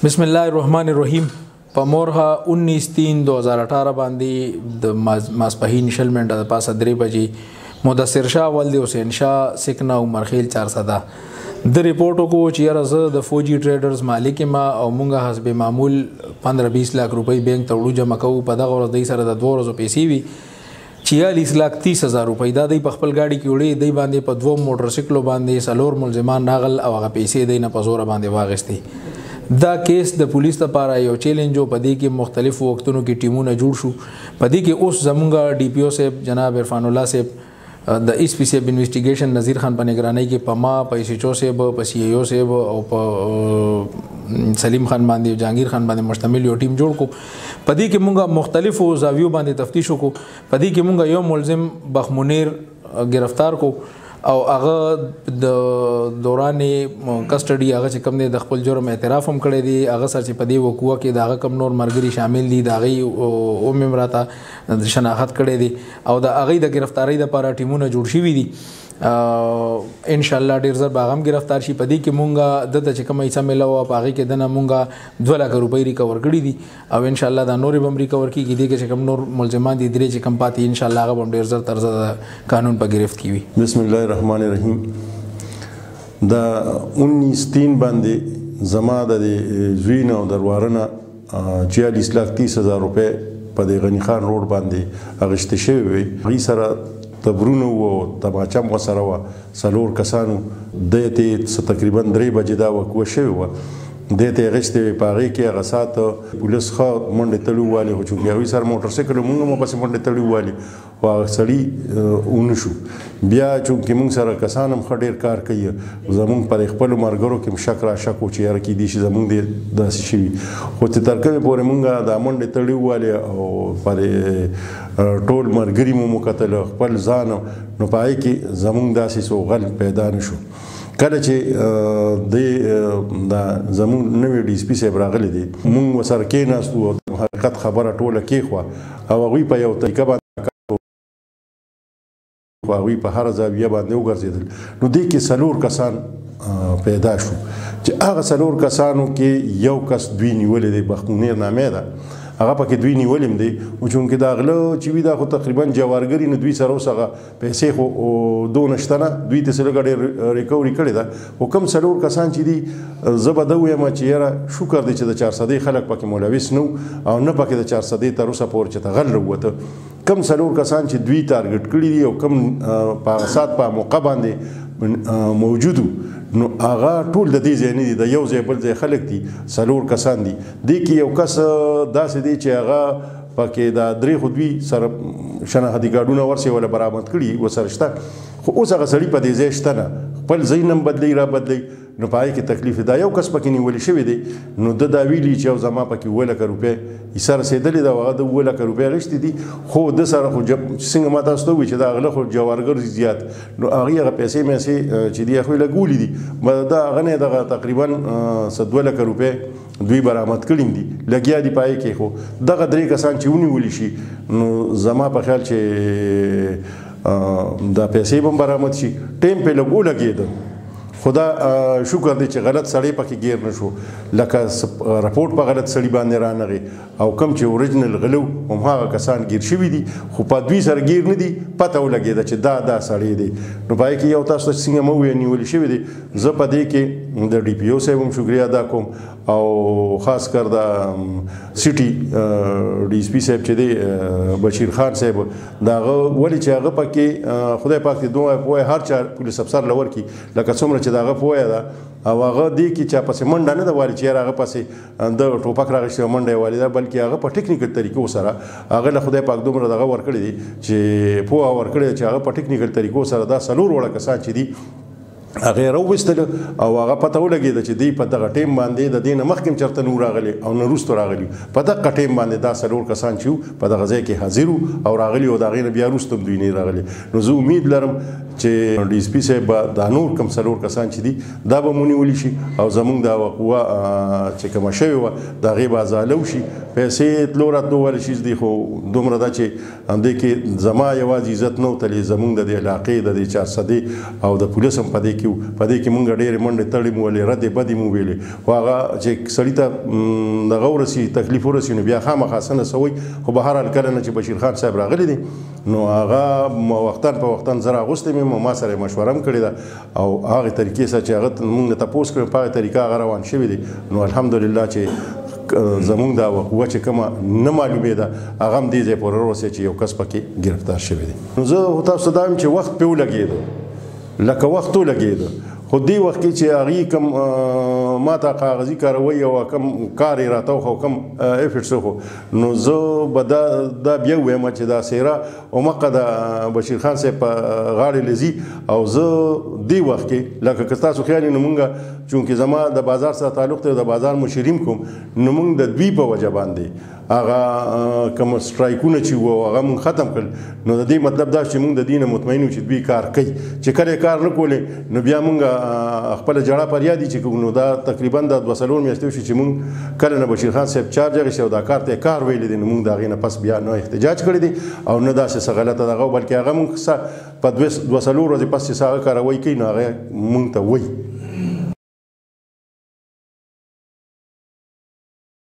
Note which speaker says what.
Speaker 1: بسم الله الرحمن الرحیم. په مورها 19/3/2018 باندې د ماسپښین شل منټه د پاسه 3 بجې مدثر شاه ولد حسین شاه سکنا عمر خیل چارسدہ د ریپورټ کو چې یاره د فوجي ټریډرز مالک ما او مونږه حسب معمول 15-20 लाख روپۍ بانک ته وړو جمع کوو. په دغه ورځ د سره د 2 ورځې پیسې وي 46,30,000 روپۍ دا د خپل گاډي کې وړي دی باندې په 2 موټر سایکلو باندې سلور ملزمان ناغل او هغه پیسې دی نه په زور باندې واغستې. دا کیس د پولیس لپاره یو چیلنج په دې کې مختلف وختونو کې ټیمونه جوړ شو. په دې کې اوس زمونږ ډي پی او صاحب جناب عرفان الله صاحب د ایس پی صاحب انویسټیګیشن نذیر خان په نگرانی کې په ما په ایس ایچ او صاحب په سی ای او صاحب او په سلیم خان باندې جهانگیر خان باندې مشتمل یو ټیم جوړ کو. په دې کې مونږه مختلفو زاویو باندې تفتیش وکړو. په دې کې مونږه یو ملزم بخمنیر گرفتار کو او هغه د دوران کسټډي هغه چې کوم دی د خپل جرم اعتراف هم کړی دی. هغه سره چې په دې وقوعه کې د هغه کم نور مرګري شامل دي د هغې او ممراته شناخت کړی دی او د هغې د گرفتارۍ دپاره ټیمونه جوړ شوي دي. انشاءالله ډېر زر به هغه هم گرفتار شي. په دې کې مونږه دته چې کومه حصه میله وه په هغې کې دنه مونږه 2 لک روپۍ ریکور کړي دي او انشاءالله دا نورې به هم ریکور کېږي. دې کې چې کوم نور ملزمان دي درې چې کوم پاتې انشاءالله هغه به هم ډېر زر تر زه د قانون په گرفت کې وي.
Speaker 2: بسم الله الرحمن الرحیم. دا 19/3 باندې زما د زوی نه او د وراره نه 46,30,000 روپۍ په د غني خان روډ باندې اخیستې شوې وې. هغې سره تبرونه و او تماچه هم ورسره وه. 4 کسانو دی ته تقریبا 3 بجې دا وقوعه شوې وه. دی ته یې اخیستې وې. په هغې کې هغه ساعت پولیس ښه منډې تړي ووالې خو چونکې هغوی سره موټر سایکل مونږ هم ورپسې منډې تړي ووالې خو هغه سړي ونه شو. بیا چونکې مونږ سره کسان هم ښه ډېر کار کوي زمونږ پر خپلو ملګرو کې هم شک را شک و چې یاره کیدای شي زمونږ دې داسې شوي خو چې تر کومې پورې مونږ دا منډې تړي ووالې او پر ټول ملګري مو وکتل خپل ځان نو په هغې کې زمونږ داسې څو غل پیدا نه شو. کله چې دا زمونږ نوی ډي اس پي صاحب راغلی دی مونږ ورسره کېناستو او د حقیقت خبره ټوله کېښوه او هغوی په یو طریقه باندې هغوی په هره زاویه باندې وګرځېدل. نو دې کې 4 کسان پیدا شو چې هغه 4 کسانو کې یو کس دوی نیولی دی بخمنیر نامې ده هغه پکې دوی نیولیم دی او چونکې دا غله چې وي دا خو تقریبا جوارګري نه دوی سره اوس هغه پیسې خو دونه شته نه دوی ته څه لږه ډېر ریکوري کړې ده خو کوم 4 کسان چې دي زه به ده ویم چې یاره شکر دی چې د چارسدې خلک پکې ملوث نه او نه پکې د چارسدې تر اوسه پورې چې ته غل راووته. کم 4 کسان چې دوی ټارګټ کړي دي او کم په هغه ساعت په موقع باندې موجود نو هغه ټول د دې ځای نه دي د یو ځای بل ځای خلک دي 4 کسان دي. دې کې یو کس داسې دی چې هغه پکې دا 3 خو دوی سره شناختی کارډونه ورسې ولا برآمد کړي ورسره شته خو اوس هغه سړي په دې ځای شته نه خپل ځای نه بدلی را بدلی نو په هغې کې تکلیف دا یو کس پکې نیولی شوی دی نو ده دا ویلي چې یو زما پکې 7 لکه روپۍ حصه رسېدلې ده او هغه د 7 لکه روپۍ اخیستې دي خو ده سره خو څنګه ما تاسو ته ووایي چې دا غله خو جوارګر زیات نو هغې هغه پیسې میسې چې دي هغوی لګولي دي دا هغه نه دغه تقریبا 2 لکه روپۍ دوی برآمد کړي دي لګیا دي په هغې کې خو دغه 3 کسان چې ونیولی شي نو زما په خیال چې دا پیسې به هم برآمد شي ټیم پې لږ ولګېده خو دا شکر دی چې غلط سړی پکې ګیر نه شو لکه رپورټ په غلط سړي باندې رانغی او کم چې اوریجنل غلو هماغه کسان ګیر شوي دي خو په دوی سره ګیر نه دي پته ولګېده چې دا سړی دی. نو په هغې کې یو تاسو ته څنګه مه ووایه نیولي شوي دي. زه په دې کې د ډي پي او صاحب هم شکریه ادا کوم او خاص کر د سټي ډي اس پي صاحب چې دی بشیر خان صاحب د هغه ولې چې هغه پکې خدای پاک دې دومره پوهه هر چا پولیس افسر له ورکړي لکه څومره چې د هغه پوهه ده او هغه دې کې چا پسې منډه نه ده والي چې یاره هغه پسې د ټوپک راغېستې او منډه یې والي ده بلکې هغه په ټیکنیکل طریقو سره هغه له خدای پاک دومره دغه ورکړی دی چې پوهه ورکړې ده چې هغه په ټیکنیکل طریقو سره دا 4 وړه کسان چې دي هغه یې راوویستل او هغه پته ولګېده چې دوی په دغه ټیم باندې د دې نه مخکې هم چېرته نه راغلي او نه وروستو راغلي په دغه ټیم باندې دا 4 کسان چې وو په دغه ځای کې حاضر وو او راغلي او د هغې نه بیا وروسته هم دوی نه راغلي. نو زه امید لرم چې ډي اس پي صاحب به دا نور کوم څلور کسان چې دي دا به ونیولی شي او زمونږ دا قوه چې کومه شوې وه د هغې به ازاله وشي پیسې تلو راتلو ولې شي دي خو دومره ده چې همدې کې زما یوازې عزت نه وتلی زمونږ د دې علاقې د دې چارسدې او د پولیس هم په دې کې وو په دې کې مونږ ډېرې منډې تړې مو ولې ردې بدې مو ویلې خو هغه چې سړي ته دغه ورسي تکلیف ورسي نو بیا خامخا څه نه سوی خو به هر حال کله نه چې بشیر خان صاحب راغلی دی نو هغه وختن په وختن زه راغوستی مې ما سره یې مشوره هم کړې ده او هغې طریقې سره چې هغه مونږ نه تپوس کړی په هغې طریقه هغه روان شوي دي نو الحمدلله چې زمونږ دا قوه چې کومه نه معلومېده هغه هم دې ځای پورې ورسېد چې یو کس پکې ګرفتار شوی دی نو زه تاسو ته دا وایم چې وخت پرې ولګېده لکه وخت ولګېده خو دې وخت کې چې هغې کوم ما ته کاغذي کاروي او کوم کار یې راته وښو کوم ایفټس وښو نو زه به دا بیا ووایم چې دا څېره عمقه د بشیر خان صاحب په غاړې لځي او زه دې وخت کې لکه که ستاسو خیال نو مونږ چونکې زما د بازار سره تعلق دی او د بازار مشریم کوم نو مونږ د دوی په وجه باندې هغه کوم سټرایکونه چې وو هغه مونږ ختم کړل نو د دې مطلب دا چې مونږ د دې نه مطمئن یو چې دوی کار کوي چې کله کار نه کولې نو بیا مونږ خپل جړه فریادي چې کوو نو دا تقریبا د 2 میاشتې وشي چې مونږ کله نه بشیر خان صاحب چارج اخیستی او دا کار ته کار ویلی دی نو مونږ د هغې نه پس بیا نه احتجاج کړی دی او نه داسې څه غلطه دغه بلکې هغه مونږ په 2 ورځې پس چې څه هغه کاروی کوي نو هغه مونږ ته وایي